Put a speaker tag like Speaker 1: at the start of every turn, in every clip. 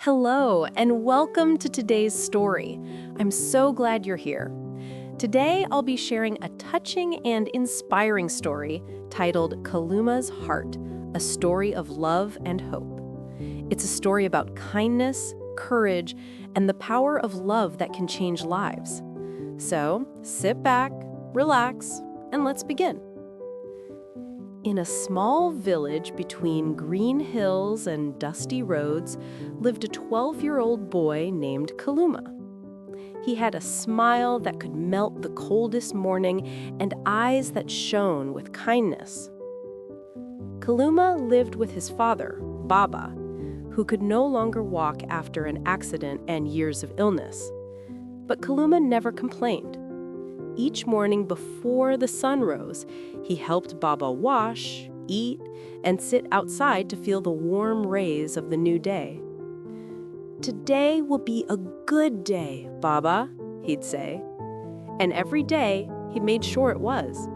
Speaker 1: Hello, and welcome to today's story. I'm so glad you're here. Today, I'll be sharing a touching and inspiring story titled Kaluma's Heart, a story of love and hope. It's a story about kindness, courage, and the power of love that can change lives. So, sit back, relax, and let's begin. In a small village between green hills and dusty roads lived a 12-year-old boy named Kaluma. He had a smile that could melt the coldest morning and eyes that shone with kindness. Kaluma lived with his father, Baba, who could no longer walk after an accident and years of illness. But Kaluma never complained. Each morning before the sun rose, he helped Baba wash, eat, and sit outside to feel the warm rays of the new day. "Today will be a good day, Baba," he'd say. And every day, he made sure it was.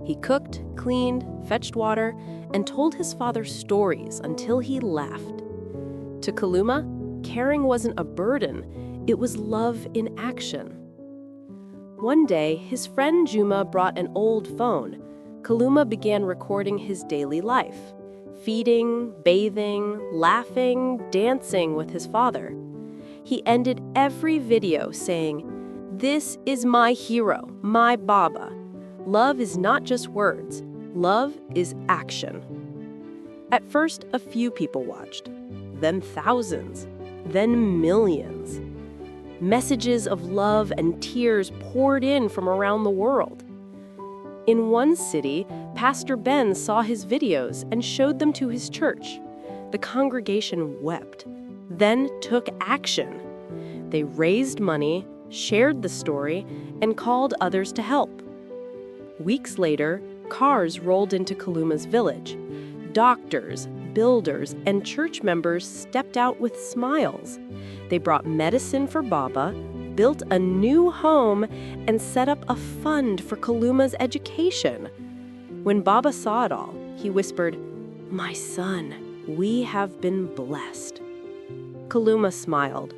Speaker 1: He cooked, cleaned, fetched water, and told his father stories until he laughed. To Kaluma, caring wasn't a burden, it was love in action. One day, his friend Juma brought an old phone. Kaluma began recording his daily life, feeding, bathing, laughing, dancing with his father. He ended every video saying, "This is my hero, my Baba. Love is not just words, love is action." At first, a few people watched, then thousands, then millions. Messages of love and tears poured in from around the world. In one city, Pastor Ben saw his videos and showed them to his church. The congregation wept, then took action. They raised money, shared the story, and called others to help. Weeks later, cars rolled into Kaluma's village. Doctors, builders, and church members stepped out with smiles. They brought medicine for Baba, built a new home, and set up a fund for Kaluma's education. When Baba saw it all, he whispered, "My son, we have been blessed." Kaluma smiled.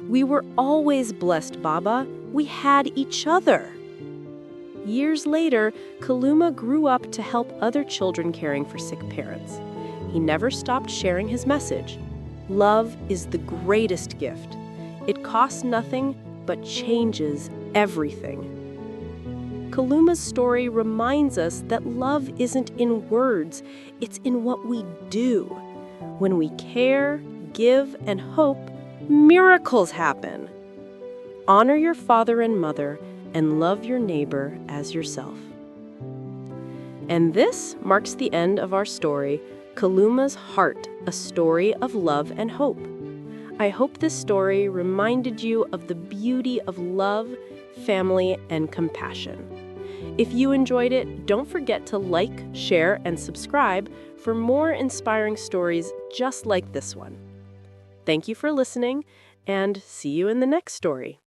Speaker 1: "We were always blessed, Baba. We had each other." Years later, Kaluma grew up to help other children caring for sick parents. He never stopped sharing his message. Love is the greatest gift. It costs nothing, but changes everything. Kaluma's story reminds us that love isn't in words, it's in what we do. When we care, give, and hope, miracles happen. Honor your father and mother, and love your neighbor as yourself. And this marks the end of our story, Kaluma's Heart, a story of love and hope. I hope this story reminded you of the beauty of love, family, and compassion. If you enjoyed it, don't forget to like, share, and subscribe for more inspiring stories just like this one. Thank you for listening, and see you in the next story.